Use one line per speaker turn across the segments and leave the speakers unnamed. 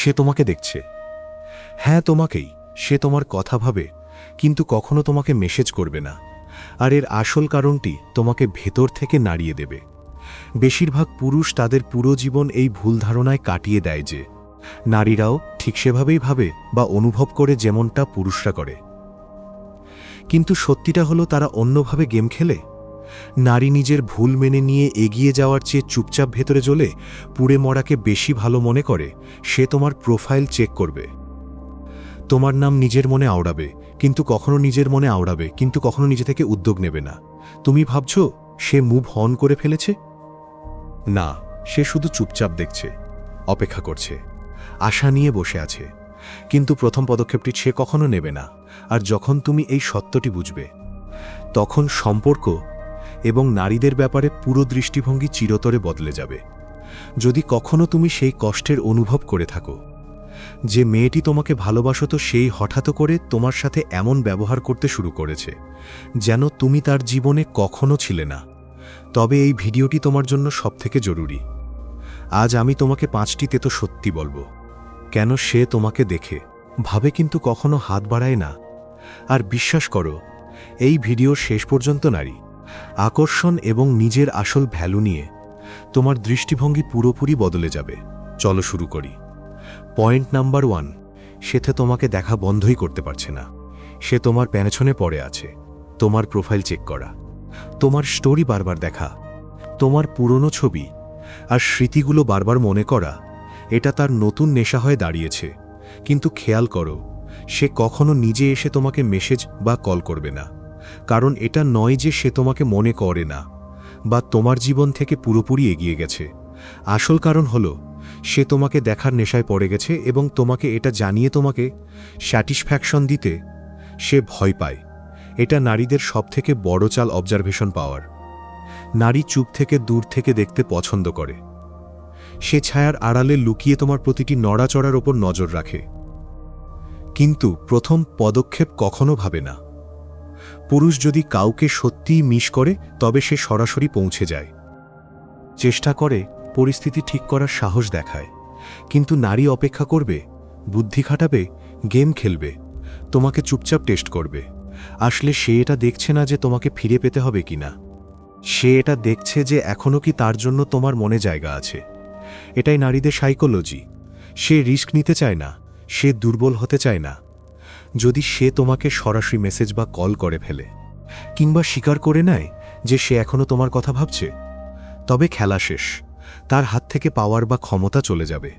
সে তোমাকে দেখছে। হ্যাঁ, তোমাকেই। সে তোমার কথা ভাবে, কিন্তু কখনো তোমাকে মেসেজ করবে না। আর এর আসল কারণটি তোমাকে ভেতর থেকে নাড়িয়ে দেবে। বেশিরভাগ পুরুষ তাদের পুরো জীবন এই ভুল ধারণায় কাটিয়ে দেয় যে নারীরাও ঠিক সেভাবেই ভাবে বা অনুভব করে যেমনটা পুরুষরা করে। কিন্তু সত্যিটা হলো তারা অন্যভাবে গেম খেলে। নারী নিজের ভুল মেনে নিয়ে এগিয়ে যাওয়ার চেয়ে চুপচাপ ভেতরে জ্বলে পুড়ে মরাকে বেশি ভালো মনে করে। সে তোমার প্রোফাইল চেক করবে, তোমার নাম নিজের মনে আওড়াবে, কিন্তু কখনো নিজে থেকে উদ্যোগ নেবে না। তুমি ভাবছ সে মুভ অন করে ফেলেছে? না, সে শুধু চুপচাপ দেখছে, অপেক্ষা করছে, আশা নিয়ে বসে আছে। কিন্তু প্রথম পদক্ষেপটি সে কখনো নেবে না। আর যখন তুমি এই সত্যটি বুঝবে, তখন সম্পর্ক এবং নারীদের ব্যাপারে পুরো দৃষ্টিভঙ্গি চিরতরে বদলে যাবে। যদি কখনো তুমি সেই কষ্টের অনুভব করে থাকো যে মেয়েটি তোমাকে ভালোবাসত, সেই হঠাৎ করে তোমার সাথে এমন ব্যবহার করতে শুরু করেছে যেন তুমি তার জীবনে কখনো ছিলে না, তবে এই ভিডিওটি তোমার জন্য সবথেকে জরুরি। আজ আমি তোমাকে 5টি তেতো সত্যি বলবো, কেন সে তোমাকে দেখে ভাবে কিন্তু কখনো হাত বাড়ায় না। আর বিশ্বাস করো, এই ভিডিওর শেষ পর্যন্ত নারী আকর্ষণ এবং নিজের আসল ভ্যালু নিয়ে তোমার দৃষ্টিভঙ্গি পুরোপুরি বদলে যাবে। চলো শুরু করি। পয়েন্ট নাম্বার 1, সে তোমাকে দেখা বন্ধই করতে পারছে না। সে তোমার পেছনে পড়ে আছে। তোমার প্রোফাইল চেক করা, তোমার স্টোরি বারবার দেখা, তোমার পুরনো ছবি আর স্মৃতিগুলো বারবার মনে করা, এটা তার নতুন নেশা হয়ে দাঁড়িয়েছে। কিন্তু খেয়াল করো, সে কখনো নিজে এসে তোমাকে মেসেজ বা কল করবে না। কারণ এটা নয় যে সে তোমাকে মনে করে না বা তোমার জীবন থেকে পুরোপুরি এগিয়ে গেছে। আসল কারণ হলো সে তোমাকে দেখার নেশায় পড়ে গেছে এবং তোমাকে এটা জানিয়ে তোমাকে স্যাটিসফ্যাকশন দিতে সে ভয় পায়। এটা নারীদের সবথেকে বড় চাল, অবজারভেশন পাওয়ার। নারী চুপ থেকে দূর থেকে দেখতে পছন্দ করে। সে ছায়ার আড়ালে লুকিয়ে তোমার প্রতিটি নড়াচড়ার ওপর নজর রাখে, কিন্তু প্রথম পদক্ষেপ কখনো ভাবে না। পুরুষ যদি কাউকে সত্যিই মিস করে, তবে সে সরাসরি পৌঁছে যায়, চেষ্টা করে, পরিস্থিতি ঠিক করার সাহস দেখায়। কিন্তু নারী অপেক্ষা করবে, বুদ্ধি খাটাবে, গেম খেলবে, তোমাকে চুপচাপ টেস্ট করবে। আসলে সে এটা দেখছে না যে তোমাকে ফিরে পেতে হবে কিনা, সে এটা দেখছে যে এখনও কি তার জন্য তোমার মনে জায়গা আছে। এটাই নারীদের সাইকোলজি। সে রিস্ক নিতে চায় না, সে দুর্বল হতে চায় না। যদি সে তোমাকে সরাসরি মেসেজ বা কল করে ফেলে, কিংবা স্বীকার করে নেয় যে সে এখনও তোমার কথা ভাবছে, তবে খেলা শেষ। তার হাত থেকে পাওয়ার বা ক্ষমতা চলে যাবে।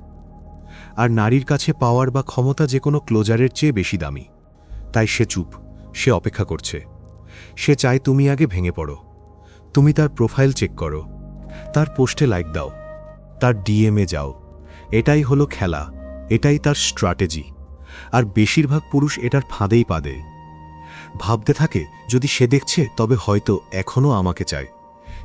আর নারীর কাছে পাওয়ার বা ক্ষমতা যে কোনো ক্লোজারের চেয়ে বেশি দামি। তাই সে চুপ, সে অপেক্ষা করছে। সে চায় তুমি আগে ভেঙে পড়ো, তুমি তার প্রোফাইল চেক করো, তার পোস্টে লাইক দাও, তার ডিএমে যাও। এটাই হলো খেলা, এটাই তার স্ট্র্যাটেজি। আর বেশিরভাগ পুরুষ এটার ফাঁদেই পাদে। ভাবতে থাকে, যদি সে দেখছে তবে হয়তো এখনও আমাকে চায়।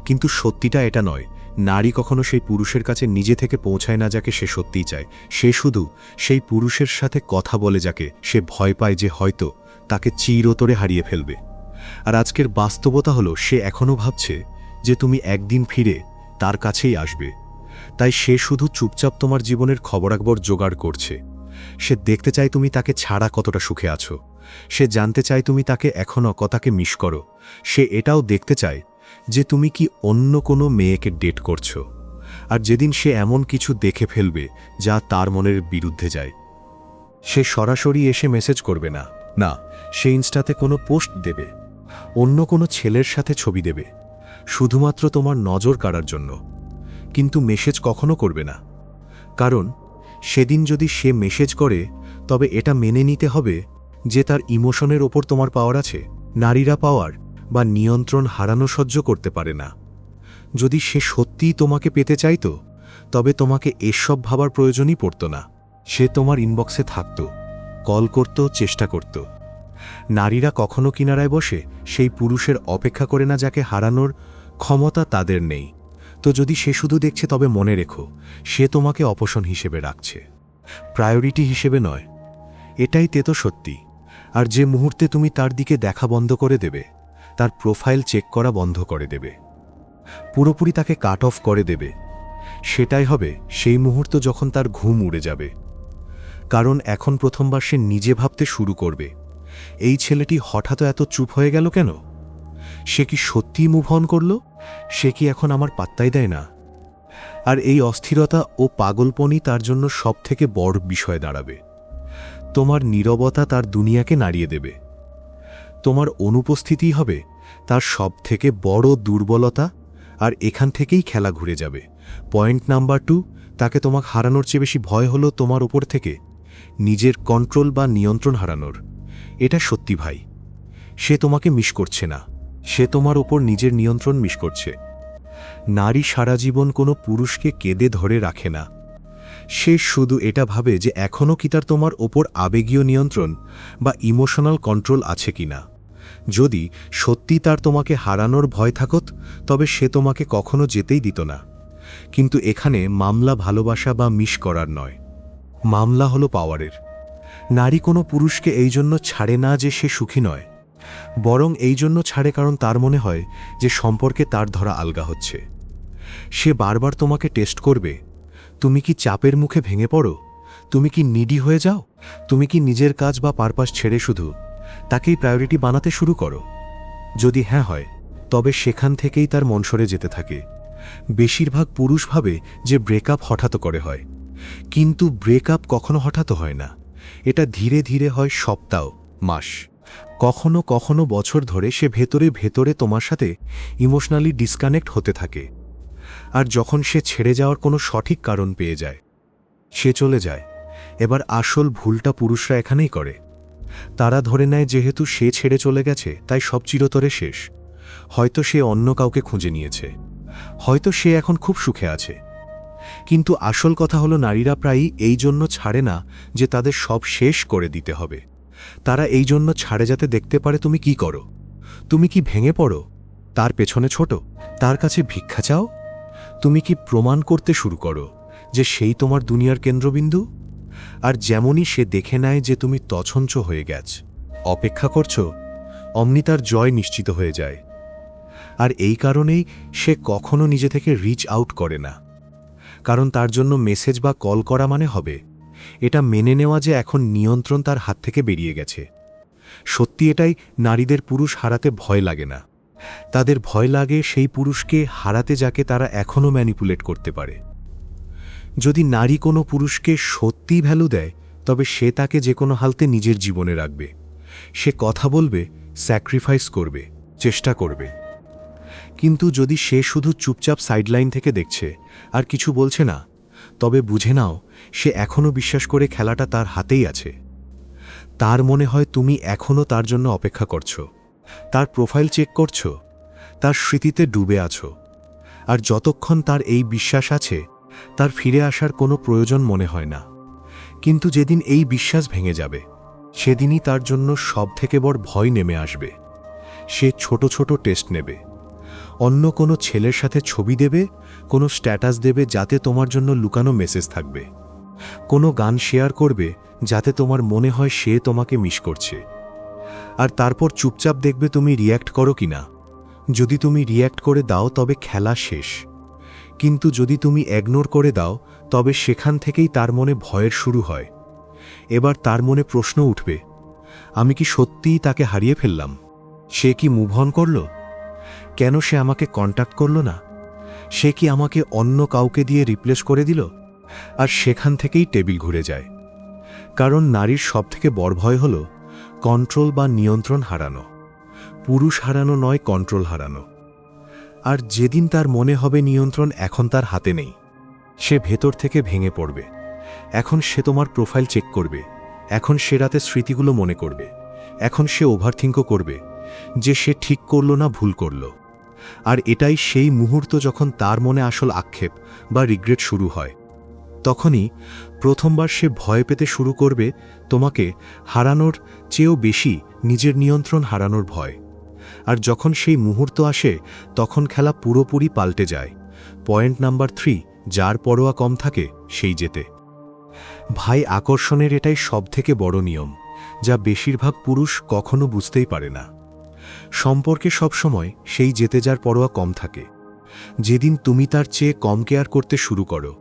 কিন্তু সত্যিটা এটা নয়। নারী কখনো সেই পুরুষের কাছে নিজে থেকে পৌঁছায় না যাকে সে সত্যিই চায়। সে শুধু সেই পুরুষের সাথে কথা বলে যাকে সে ভয় পায় যে হয়তো তাকে চিরতরে হারিয়ে ফেলবে। আর আজকের বাস্তবতা হলো, সে এখনও ভাবছে যে তুমি একদিন ফিরে তার কাছেই আসবে। তাই সে শুধু চুপচাপ তোমার জীবনের খবরাখবর জোগাড় করছে। সে দেখতে চায় তুমি তাকে ছাড়া কতটা সুখে আছো। সে জানতে চায় তুমি তাকে এখনও কতটা মিস করো। সে এটাও দেখতে চায় যে তুমি কি অন্য কোনো মেয়েকে ডেট করছো। আর যেদিন সে এমন কিছু দেখে ফেলবে যা তার মনের বিরুদ্ধে যায়, সে সরাসরি এসে মেসেজ করবে না, না, সে ইনস্টাতে কোনো পোস্ট দেবে, অন্য কোনো ছেলের সাথে ছবি দেবে, শুধুমাত্র তোমার নজর কাড়ার জন্য। কিন্তু মেসেজ কখনো করবে না। কারণ সেদিন যদি সে মেসেজ করে, তবে এটা মেনে নিতে হবে যে তার ইমোশনের ওপর তোমার পাওয়ার আছে। নারীরা পাওয়ার বা নিয়ন্ত্রণ হারানো সহ্য করতে পারে না। যদি সে সত্যিই তোমাকে পেতে চাইত, তবে তোমাকে এসব ভাবার প্রয়োজনই পড়ত না। সে তোমার ইনবক্সে থাকত, কল করত, চেষ্টা করত। নারীরা কখনো কিনারায় বসে সেই পুরুষের অপেক্ষা করে না যাকে হারানোর ক্ষমতা তাদের নেই। তো যদি সে শুধু দেখছে, তবে মনে রেখো, সে তোমাকে অপশন হিসেবে রাখছে, প্রায়োরিটি হিসেবে নয়। এটাই তেতো সত্যি। আর যে মুহূর্তে তুমি তার দিকে দেখা বন্ধ করে দেবে, তার প্রোফাইল চেক করা বন্ধ করে দেবে, পুরোপুরি তাকে কাট অফ করে দেবে, সেটাই হবে সেই মুহূর্ত যখন তার ঘুম উড়ে যাবে। কারণ এখন প্রথমবার সে নিজে ভাবতে শুরু করবে, এই ছেলেটি হঠাৎ এত চুপ হয়ে গেল কেন? সে কি সত্যিই মুভ অন করল? সে কি এখন আমার পাত্তাই দেয় না? আর এই অস্থিরতা ও পাগলপনই তার জন্য সবথেকে বড় বিষয় দাঁড়াবে। তোমার নীরবতা তার দুনিয়াকে নাড়িয়ে দেবে। তোমার অনুপস্থিতি হবে তার সবথেকে বড় দুর্বলতা, আর এখান থেকেই খেলা ঘুরে যাবে। পয়েন্ট নাম্বার 2, তাকে তোমাকে হারানোর চেয়ে বেশি ভয় হলো তোমার ওপর থেকে নিজের কন্ট্রোল বা নিয়ন্ত্রণ হারানোর। এটা সত্যি ভাই, সে তোমাকে মিস করছে না, সে তোমার ওপর নিজের নিয়ন্ত্রণ মিস করছে। নারী সারা জীবন কোনো পুরুষকে কেঁদে ধরে রাখে না, সে শুধু এটা ভাবে যে এখনও কি তার তোমার ওপর আবেগীয় নিয়ন্ত্রণ বা ইমোশনাল কন্ট্রোল আছে কিনা। যদি সত্যি তার তোমাকে হারানোর ভয় থাকত, তবে সে তোমাকে কখনো যেতেই দিত না। কিন্তু এখানে মামলা ভালোবাসা বা মিস করার নয়, মামলা হলো পাওয়ারের। নারী কোনো পুরুষকে এই জন্য ছাড়ে না যে সে সুখী নয়, বরং এই জন্য ছাড়ে কারণ তার মনে হয় যে সম্পর্কে তার ধরা আলগা হচ্ছে। সে বারবার তোমাকে টেস্ট করবে। তুমি কি চাপের মুখে ভেঙে পড়ো? তুমি কি নিডি হয়ে যাও? তুমি কি নিজের কাজ বা পারপাস ছেড়ে শুধু তাকেই প্রায়োরিটি বানাতে শুরু করো? যদি হ্যাঁ হয়, তবে সেখান থেকেই তার মন সরে যেতে থাকে। বেশিরভাগ পুরুষ ভাবে যে ব্রেকআপ হঠাৎ করে হয়, কিন্তু ব্রেকআপ কখনো হঠাৎ হয় না। এটা ধীরে ধীরে হয়, সপ্তাহ, মাস, কখনো কখনো বছর ধরে সে ভেতরে ভেতরে তোমার সাথে ইমোশনালি ডিসকানেক্ট হতে থাকে। আর যখন সে ছেড়ে যাওয়ার কোনো সঠিক কারণ পেয়ে যায়, সে চলে যায়। এবার আসল ভুলটা পুরুষরা এখানেই করে। তারা ধরে নেয় যেহেতু সে ছেড়ে চলে গেছে তাই সব চিরতরে শেষ। হয়তো সে অন্য কাউকে খুঁজে নিয়েছে, হয়তো সে এখন খুব সুখে আছে। কিন্তু আসল কথা হলো, নারীরা প্রায়ই এই জন্য ছাড়ে না যে তাদের সব শেষ করে দিতে হবে। তারা এই জন্য ছাড়ে যাতে দেখতে পারে তুমি কি করো, তুমি কি ভেঙে পড়ো, তার পেছনে ছোট, তার কাছে ভিক্ষা চাও, তুমি কি প্রমাণ করতে শুরু করো যে সেই তোমার দুনিয়ার কেন্দ্রবিন্দু। আর যেমনই সে দেখে নেয় যে তুমি তছঞ্চ হয়ে গেছ, অপেক্ষা করছো, অমনি তার জয় নিশ্চিত হয়ে যায়। আর এই কারণেই সে কখনো নিজে থেকে রিচ আউট করে না, কারণ তার জন্য মেসেজ বা কল করা মানে হবে এটা মেনে নেওয়া যে এখন নিয়ন্ত্রণ তার হাত থেকে বেরিয়ে গেছে। সত্যি এটাই, নারীদের পুরুষ হারাতে ভয় লাগে না, তাদের ভয় লাগে সেই পুরুষকে হারাতে যাকে তারা এখনও ম্যানিপুলেট করতে পারে। যদি নারী কোনো পুরুষকে সত্যিই ভ্যালু দেয়, তবে সে তাকে যে কোনো হালতে নিজের জীবনে রাখবে। সে কথা বলবে, স্যাক্রিফাইস করবে, চেষ্টা করবে। কিন্তু যদি সে শুধু চুপচাপ সাইডলাইন থেকে দেখছে আর কিছু বলছে না, তবে বুঝে নাও সে এখনও বিশ্বাস করে খেলাটা তার হাতেই আছে। তার মনে হয় তুমি এখনও তার জন্য অপেক্ষা করছো, তার প্রোফাইল চেক করছো, তার স্মৃতিতে ডুবে আছো। আর যতক্ষণ তার এই বিশ্বাস আছে, তার ফিরে আসার কোনো প্রয়োজন মনে হয় না। কিন্তু যেদিন এই বিশ্বাস ভেঙে যাবে, সেদিনই তার জন্য সবথেকে বড় ভয় নেমে আসবে। সে ছোট ছোট টেস্ট নেবে, অন্য কোনো ছেলের সাথে ছবি দেবে, কোনো স্ট্যাটাস দেবে যাতে তোমার জন্য লুকানো মেসেজ থাকবে, কোনো গান শেয়ার করবে যাতে তোমার মনে হয় সে তোমাকে মিস করছে। আর তারপর চুপচাপ দেখবে তুমি রিয়্যাক্ট করো কিনা। যদি তুমি রিয়্যাক্ট করে দাও তবে খেলা শেষ, কিন্তু যদি তুমি ইগনোর করে দাও তবে সেখান থেকেই তার মনে ভয়ের শুরু হয়। এবার তার মনে প্রশ্ন উঠবে, আমি কি সত্যিই তাকে হারিয়ে ফেললাম? সে কি মুভ অন করল? কেন সে আমাকে কন্ট্যাক্ট করল না? সে কি আমাকে অন্য কাউকে দিয়ে রিপ্লেস করে দিল? আর সেখান থেকেই টেবিল ঘুরে যায়। কারণ নারীর সবথেকে বড় ভয় হল কন্ট্রোল বা নিয়ন্ত্রণ হারানো। পুরুষ হারানো নয়, কন্ট্রোল হারানো। আর যেদিন তার মনে হবে নিয়ন্ত্রণ এখন তার হাতে নেই, সে ভেতর থেকে ভেঙে পড়বে। এখন সে তোমার প্রোফাইল চেক করবে, এখন সে রাতে স্মৃতিগুলো মনে করবে, এখন সে ওভারথিঙ্কও করবে যে সে ঠিক করল না ভুল করল। আর এটাই সেই মুহূর্ত যখন তার মনে আসল আক্ষেপ বা রিগ্রেট শুরু হয়। তখনই প্রথমবার সে ভয় পেতে শুরু করবে তোমাকে হারানোর চেয়েও বেশি নিজের নিয়ন্ত্রণ হারানোর ভয়। আর যখন সেই মুহূর্ত আসে তখন খেলা পুরোপুরি পাল্টে যায়। পয়েন্ট নাম্বার 3, যার পরোয়া কম থাকে সেই জেতে। ভাই, আকর্ষণের এটাই সবথেকে বড় নিয়ম, যা বেশিরভাগ পুরুষ কখনো বুঝতেই পারে না। সম্পর্কে সবসময় সেই জেতে যার পরোয়া কম থাকে। যেদিন তুমি তার চেয়ে কম কেয়ার করতে শুরু করো,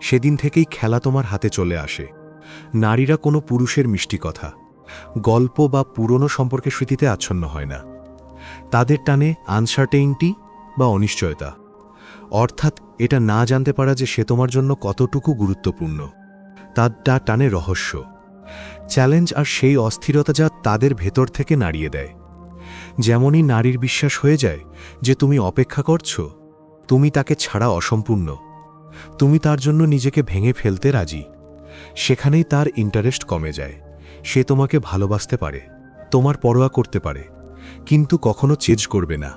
সেদিন থেকেই খেলা তোমার হাতে চলে আসে। নারীরা কোনো পুরুষের মিষ্টি কথা, গল্প বা পুরনো সম্পর্কের স্মৃতিতে আচ্ছন্ন হয় না। তাদের টানে আনসার্টেইনটি বা অনিশ্চয়তা, অর্থাৎ এটা না জানতে পারা যে সে তোমার জন্য কতটুকু গুরুত্বপূর্ণ। তারটা টানে রহস্য, চ্যালেঞ্জ আর সেই অস্থিরতা যা তাদের ভেতর থেকে নাড়িয়ে দেয়। যেমনই নারীর বিশ্বাস হয়ে যায় যে তুমি অপেক্ষা করছো, তুমি তাকে ছাড়া অসম্পূর্ণ, তুমি তার জন্য নিজেকে ভেঙে ফেলতে রাজি, সেখানেই তার ইন্টারেস্ট কমে যায়। সে তোমাকে ভালোবাসতে পারে, তোমার পরোয়া করতে পারে, কিন্তু কখনো চেঞ্জ করবে না,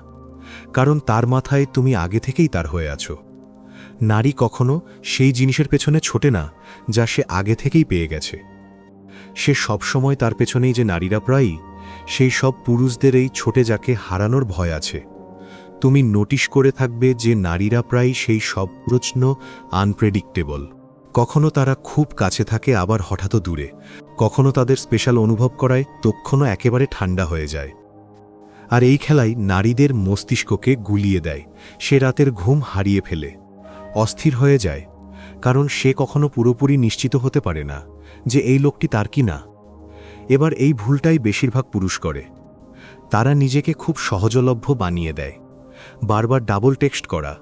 কারণ তার মাথায় তুমি আগে থেকেই তার হয়ে আছো। নারী কখনো সেই জিনিসের পেছনে ছোটে না যা সে আগে থেকেই পেয়ে গেছে। সে সবসময় তার পেছনেই যে নারীরা প্রায়ই সেই সব পুরুষদের এই ছোটে যাকে হারানোর ভয় আছে। তুমি নোটিশ করে থাকবে যে নারীরা প্রায়ই সেই সব প্রশ্ন আনপ্রেডিক্টেবল। কখনো তারা খুব কাছে থাকে, আবার হঠাৎ দূরে। কখনো তাদের স্পেশাল অনুভব করায়, তক্ষণও একেবারে ঠান্ডা হয়ে যায়। আর এই খেলাই নারীদের মস্তিষ্ককে গুলিয়ে দেয়। সে রাতের ঘুম হারিয়ে ফেলে, অস্থির হয়ে যায়, কারণ সে কখনো পুরোপুরি নিশ্চিত হতে পারে না যে এই লোকটি তার কি না। এবার এই ভুলটাই বেশিরভাগ পুরুষ করে। তারা নিজেকে খুব সহজলভ্য বানিয়ে দেয়, বারবার ডাবল টেক্সট করা,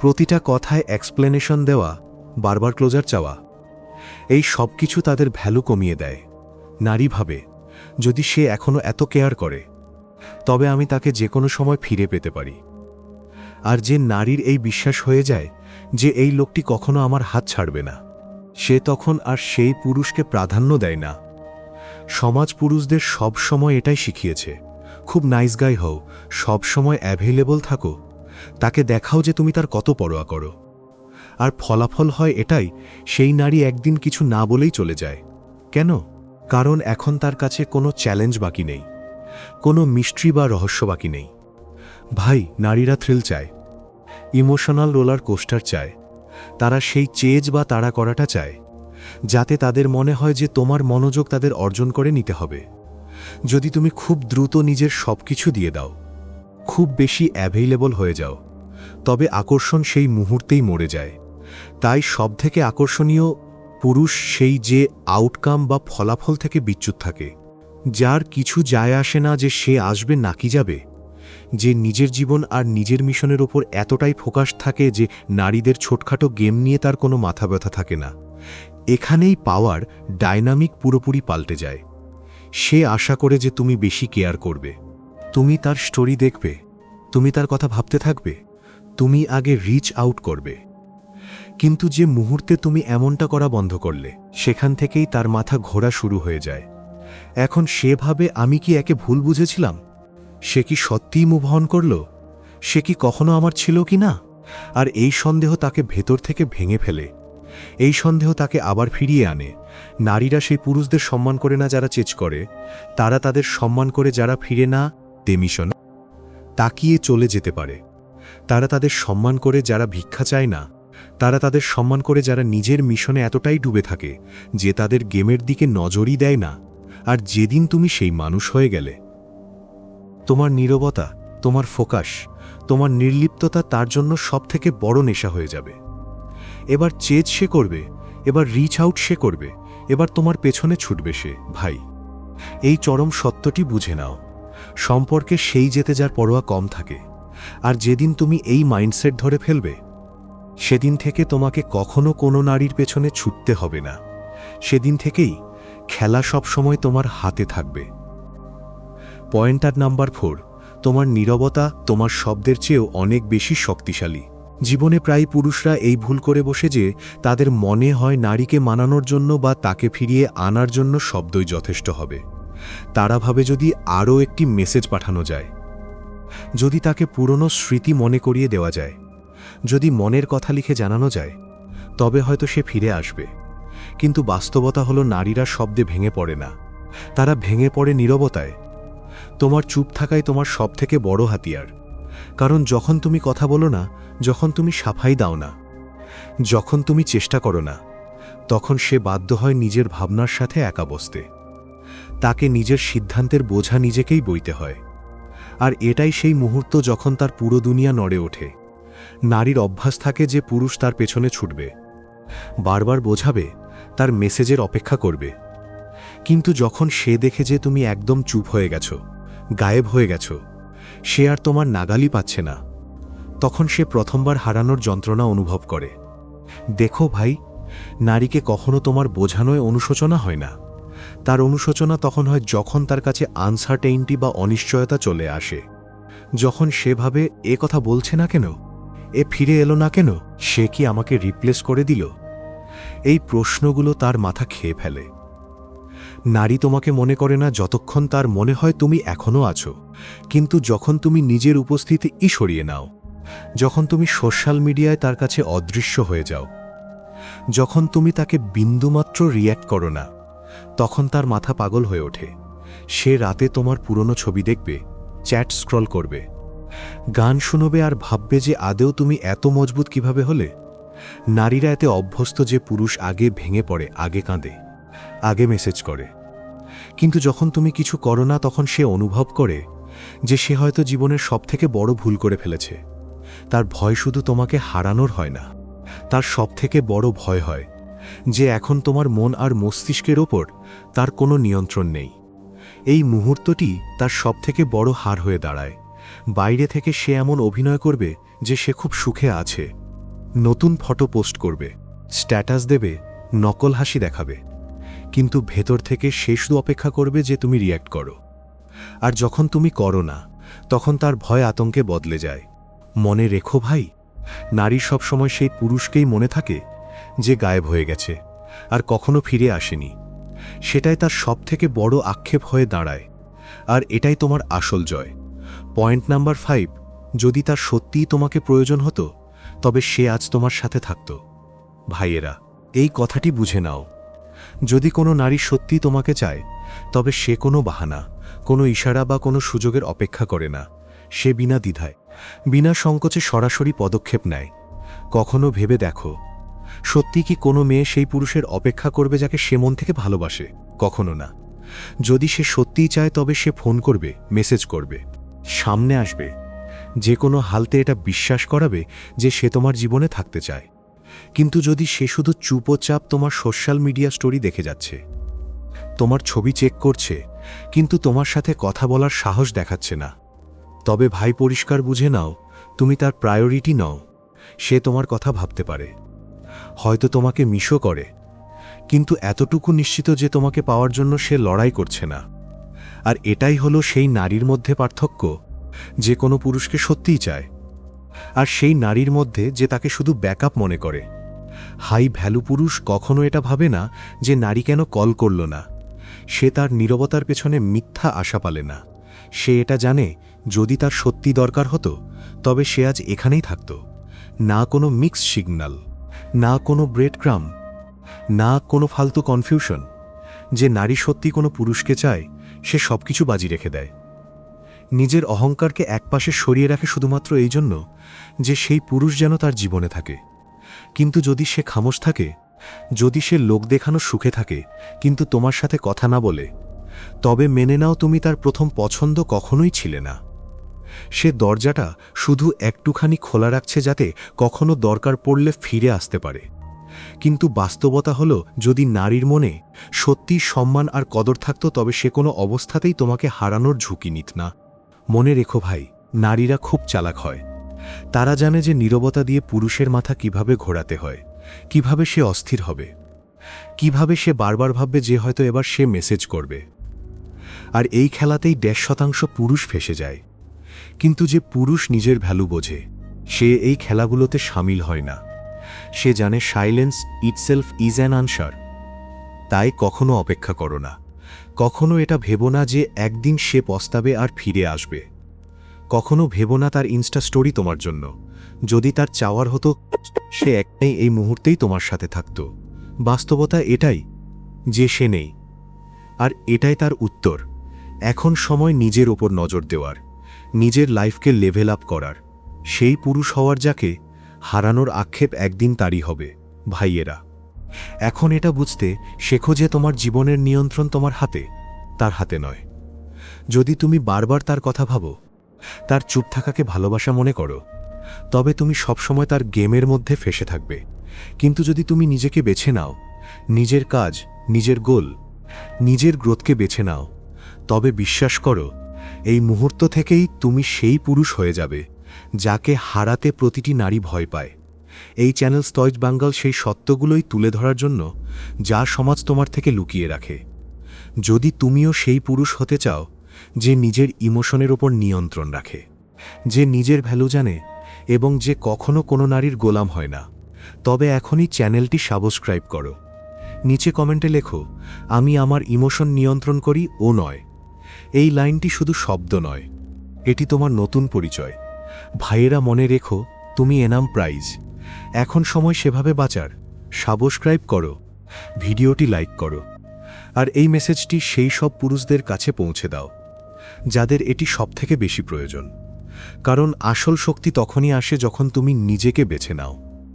প্রতিটা কথায় এক্সপ্লেনেশন দেওয়া, বারবার ক্লোজার চাওয়া। এই সব কিছু তাদের ভ্যালু কমিয়ে দেয়। নারী ভাবে, যদি সে এখনো এত কেয়ার করে, তবে আমি তাকে যে কোনো সময় ফিরে পেতে পারি। আর যে নারীর এই বিশ্বাস হয়ে যায় যে এই লোকটি কখনো আমার হাত ছাড়বে না, সে তখন আর সেই পুরুষকে প্রাধান্য দেয় না। সমাজ পুরুষদের সব সময় এটাই শিখিয়েছে, খুব নাইস গাই হও, সব সময় অ্যাভেলেবল থাকো, তাকে দেখাও যে তুমি তার কত পরোয়া করো। আর ফলাফল হয় এটাই, সেই নারী একদিন কিছু না বলেই চলে যায়। কেন? কারণ এখন তার কাছে কোনো চ্যালেঞ্জ বাকি নেই, কোনো মিস্ট্রি বা রহস্য বাকি নেই। ভাই, নারীরা থ্রিল চায়, ইমোশনাল রোলার কোস্টার চায়। তারা সেই চেজ বা তাড়া করাটা চায়, যাতে তাদের মনে হয় যে তোমার মনোযোগ তাদের অর্জন করে নিতে হবে। যদি তুমি খুব দ্রুত নিজের সব কিছু দিয়ে দাও, খুব বেশি অ্যাভেইলেবল হয়ে যাও, তবে আকর্ষণ সেই মুহূর্তেই মরে যায়। তাই সবথেকে আকর্ষণীয় পুরুষ সেই যে আউটকাম বা ফলাফল থেকে বিচ্যুত থাকে, যার কিছু যায় আসে না যে সে আসবে নাকি যাবে, যে নিজের জীবন আর নিজের মিশনের ওপর এতটাই ফোকাস থাকে যে নারীদের ছোটখাটো গেম নিয়ে তার কোনো মাথা ব্যথা থাকে না। এখানেই পাওয়ার ডাইনামিক পুরোপুরি পাল্টে যায়। সে আশা করে যে তুমি বেশি কেয়ার করবে, তুমি তার স্টোরি দেখবে, তুমি তার কথা ভাবতে থাকবে, তুমি আগে রিচ আউট করবে। কিন্তু যে মুহূর্তে তুমি এমনটা করা বন্ধ করলে, সেখান থেকেই তার মাথা ঘোরা শুরু হয়ে যায়। এখন সে ভাবে, আমি কি একে ভুল বুঝেছিলাম? সে কি সত্যিই মুভ অন করল? সে কি কখনো আমার ছিল কি না? আর এই সন্দেহ তাকে ভেতর থেকে ভেঙে ফেলে। এই সন্দেহ তাকে আবার ফিরিয়ে আনে। নারীরা সেই পুরুষদের সম্মান করে না যারা চেচ করে, তারা তাদের সম্মান করে যারা ফিরে না দেমিশন তাকিয়ে চলে যেতে পারে। তারা তাদের সম্মান করে যারা ভিক্ষা চায় না, তারা তাদের সম্মান করে যারা নিজের মিশনে এতটাই ডুবে থাকে যে তাদের গেমের দিকে নজরই দেয় না। আর যেদিন তুমি সেই মানুষ হয়ে গেলে, তোমার নীরবতা, তোমার ফোকাস, তোমার নির্লিপ্ততা তার জন্য সবথেকে বড় নেশা হয়ে যাবে। এবার চেজ সে করবে, এবার রিচ আউট সে করবে, এবার তোমার পেছনে ছুটবে সে। ভাই, এই চরম সত্যটি বুঝে নাও, সম্পর্কে সেই যেতে যার পরোয়া কম থাকে। আর যেদিন তুমি এই মাইন্ডসেট ধরে ফেলবে, সেদিন থেকে তোমাকে কখনো কোনো নারীর পেছনে ছুটতে হবে না। সেদিন থেকেই খেলা সব সময় তোমার হাতে থাকবে। পয়েন্টার নাম্বার 4, তোমার নীরবতা তোমার শব্দের চেয়েও অনেক বেশি শক্তিশালী। জীবনে প্রায় পুরুষরা এই ভুল করে বসে যে তাদের মনে হয় নারীকে মানানোর জন্য বা তাকে ফিরিয়ে আনার জন্য শব্দই যথেষ্ট হবে। তারা ভাবে যদি আরও একটি মেসেজ পাঠানো যায়, যদি তাকে পুরনো স্মৃতি মনে করিয়ে দেওয়া যায়, যদি মনের কথা লিখে জানানো যায়, তবে হয়তো সে ফিরে আসবে। কিন্তু বাস্তবতা হলো নারীরা শব্দে ভেঙে পড়ে না, তারা ভেঙে পড়ে নীরবতায়। তোমার চুপ থাকাই তোমার সবথেকে বড় হাতিয়ার। কারণ যখন তুমি কথা বলো না, যখন তুমি সাফাই দাও না, যখন তুমি চেষ্টা করো না, তখন সে বাধ্য হয় নিজের ভাবনার সাথে একা বসতে। তাকে নিজের সিদ্ধান্তের বোঝা নিজেকেই বইতে হয়। আর এটাই সেই মুহূর্ত যখন তার পুরো দুনিয়া নড়ে ওঠে। নারীর অভ্যাস থাকে যে পুরুষ তার পেছনে ছুটবে, বারবার বোঝাবে, তার মেসেজের অপেক্ষা করবে। কিন্তু যখন সে দেখে যে তুমি একদম চুপ হয়ে গেছো, গায়েব হয়ে গেছো, সে আর তোমার নাগালই পাচ্ছে না, তখন সে প্রথমবার হারানোর যন্ত্রণা অনুভব করে। দেখো ভাই, নারীকে কখনো তোমার বোঝানোয় অনুশোচনা হয় না। তার অনুশোচনা তখন হয় যখন তার কাছে আনসার্টেইনটি বা অনিশ্চয়তা চলে আসে। যখন সে ভাবে, এ কথা বলছে না কেন, এ ফিরে এলো না কেন, সে কি আমাকে রিপ্লেস করে দিল? এই প্রশ্নগুলো তার মাথা খেয়ে ফেলে। নারী তোমাকে মনে করে না যতক্ষণ তার মনে হয় তুমি এখনও আছো, কিন্তু যখন তুমি নিজের উপস্থিতি সরিয়ে নাও, যখন তুমি সোশ্যাল মিডিয়ায় তার কাছে অদৃশ্য হয়ে যাও, যখন তুমি তাকে বিন্দুমাত্র রিয়্যাক্ট করো না, তখন তার মাথা পাগল হয়ে ওঠে। সে রাতে তোমার পুরনো ছবি দেখবে, চ্যাট স্ক্রল করবে, গান শুনবে আর ভাববে যে আদেও তুমি এত মজবুত কিভাবে হলে। নারীরা এতে অভ্যস্ত যে পুরুষ আগে ভেঙে পড়ে, আগে কাঁদে, আগে মেসেজ করে। কিন্তু যখন তুমি কিছু করো না, তখন সে অনুভব করে যে সে হয়তো জীবনের সবথেকে বড় ভুল করে ফেলেছে। তার ভয় শুধু তোমাকে হারানোর হয় না, তার সবথেকে বড় ভয় হয় যে এখন তোমার মন আর মস্তিষ্কের ওপর তার কোনো নিয়ন্ত্রণ নেই। এই মুহূর্তটি তার সবথেকে বড় হার হয়ে দাঁড়ায়। বাইরে থেকে সে এমন অভিনয় করবে যে সে খুব সুখে আছে, নতুন ফটো পোস্ট করবে, স্ট্যাটাস দেবে, নকল হাসি দেখাবে, কিন্তু ভেতর থেকে সে শুধু অপেক্ষা করবে যে তুমি রিয়্যাক্ট করো। আর যখন তুমি করো না, তখন তার ভয় আতঙ্কে বদলে যায়। মনে রেখো ভাই, নারী সবসময় সেই পুরুষকেই মনে থাকে যে গায়েব হয়ে গেছে আর কখনো ফিরে আসেনি। সেটাই তার সবথেকে বড় আক্ষেপ হয়ে দাঁড়ায়, আর এটাই তোমার আসল জয়। পয়েন্ট নাম্বার 5, যদি তার সত্যিই তোমাকে প্রয়োজন হতো, তবে সে আজ তোমার সাথে থাকত। ভাইয়েরা, এই কথাটি বুঝে নাও, যদি কোনো নারী সত্যিই তোমাকে চায়, তবে সে কোনো বাহানা, কোনো ইশারা বা কোনো সুযোগের অপেক্ষা করে না। সে বিনা দ্বিধায়, বিনা সংকোচে সরাসরি পদক্ষেপ নেয়। কখনো ভেবে দেখো, সত্যি কি কোনো মেয়ে সেই পুরুষের অপেক্ষা করবে যাকে সে মন থেকে ভালোবাসে? কখনো না। যদি সে সত্যিই চায়, তবে সে ফোন করবে, মেসেজ করবে, সামনে আসবে, যে কোনো হালতে এটা বিশ্বাস করাবে যে সে তোমার জীবনে থাকতে চায়। কিন্তু যদি সে শুধু চুপচাপ তোমার সোশ্যাল মিডিয়া স্টোরি দেখে যাচ্ছে, তোমার ছবি চেক করছে, কিন্তু তোমার সাথে কথা বলার সাহস দেখাচ্ছে না, তবে ভাই পরিষ্কার বুঝে নাও, তুমি তার প্রায়োরিটি নও। সে তোমার কথা ভাবতে পারে, হয়তো তোমাকে মিসও করে, কিন্তু এতটুকু নিশ্চিত যে তোমাকে পাওয়ার জন্য সে লড়াই করছে না। আর এটাই হলো সেই নারীর মধ্যে পার্থক্য, যে কোনো পুরুষকে সত্যিই চায়, আর সেই নারীর মধ্যে যে তাকে শুধু ব্যাকআপ মনে করে। হাই ভ্যালু পুরুষ কখনো এটা ভাবে না যে নারী কেন কল করল না। সে তার নীরবতার পেছনে মিথ্যা আশা পালে না। সে এটা জানে, যদি তার সত্যি দরকার হতো, তবে সে আজ এখানেই থাকত। না কোনো মিক্স সিগন্যাল, না কোনো ব্রেড ক্রাম, না কোনো ফালতু কনফিউশন। যে নারী সত্যি কোনো পুরুষকে চায়, সে সবকিছু বাজি রেখে দেয়। নিজের অহংকারকে একপাশে সরিয়ে রাখে শুধুমাত্র এই জন্য যে সেই পুরুষ যেন তার জীবনে থাকে। কিন্তু যদি সে খামোশ থাকে, যদি সে লোক দেখানো সুখে থাকে কিন্তু তোমার সাথে কথা না বলে, তবে মেনে নাও তুমি তার প্রথম পছন্দ কখনোই ছিলে না। সে দরজাটা শুধু একটুখানি খোলা রাখছে যাতে কখনো দরকার পড়লে ফিরে আসতে পারে। কিন্তু বাস্তবতা হলো, যদি নারীর মনে সত্যি সম্মান আর কদর থাকত, তবে সে কোনো অবস্থাতেই তোমাকে হারানোর ঝুঁকি নিত না। মনে রেখো ভাই, নারীরা খুব চালাক হয়। তারা জানে যে নীরবতা দিয়ে পুরুষের মাথা কিভাবে ঘোরাতে হয়, কিভাবে সে অস্থির হবে, কিভাবে সে বারবার ভাববে যে হয়তো এবার সে মেসেজ করবে। আর এই খেলাতেই 1.5% পুরুষ ফেসে যায়। কিন্তু যে পুরুষ নিজের ভ্যালু বোঝে, সে এই খেলাগুলোতে সামিল হয় না। সে জানে silence itself is an answer. তাই কখনো অপেক্ষা করো না, কখনো এটা ভেবো না যে একদিন সে পস্তাবে আর ফিরে আসবে। কখনো ভেবো না তার ইনস্টা স্টোরি তোমার জন্য। যদি তার চাওয়ার হতো, সে একটাই এই মুহূর্তেই তোমার সাথে থাকত। বাস্তবতা এটাই যে সে নেই, আর এটাই তার উত্তর। এখন সময় নিজের ওপর নজর দেওয়ার, নিজের লাইফকে লেভেল আপ করার, সেই পুরুষ হওয়ার যাকে হারানোর আক্ষেপ একদিন তারই হবে। ভাইয়েরা, এখন এটা বুঝতে শেখো যে তোমার জীবনের নিয়ন্ত্রণ তোমার হাতে, তার হাতে নয়। যদি তুমি বারবার তার কথা ভাবো, তার চুপ থাকাকে ভালোবাসা মনে করো, তবে তুমি সবসময় তার গেমের মধ্যে ফেসে থাকবে। কিন্তু যদি তুমি নিজেকে বেছে নাও, নিজের কাজ, নিজের গোল, নিজের গ্রোথকে বেছে নাও। তবে বিশ্বাস করো, এই মুহূর্ত থেকেই তুমি সেই পুরুষ হয়ে যাবে যাকে হারাতে প্রতিটি নারী ভয় পায়। এই চ্যানেল স্টয়েজ বাঙ্গাল সেই সত্যগুলোই তুলে ধরার জন্য যা সমাজ তোমার থেকে লুকিয়ে রাখে। যদি তুমিও সেই পুরুষ হতে চাও যে নিজের ইমোশনের ওপর নিয়ন্ত্রণ রাখে, যে নিজের ভ্যালু জানে এবং যে কখনো কোনো নারীর গোলাম হয় না, তবে এখনই চ্যানেলটি সাবস্ক্রাইব করো। নিচে কমেন্টে লেখো, আমি আমার ইমোশন নিয়ন্ত্রণ করি ও নয়। এই লাইনটি শুধু শব্দ নয়, এটি তোমার নতুন পরিচয়। ভাইয়েরা, মনে রেখো, তুমি এনাম প্রাইজ। এখন সময় সেভাবে বাঁচার। সাবস্ক্রাইব করো, ভিডিওটি লাইক করো, আর এই মেসেজটি সেই সব পুরুষদের কাছে পৌঁছে দাও যাদের এটি সবথেকে বেশি প্রয়োজন। কারণ আসল শক্তি তখনই আসে যখন তুমি নিজেকে বেছে নাও।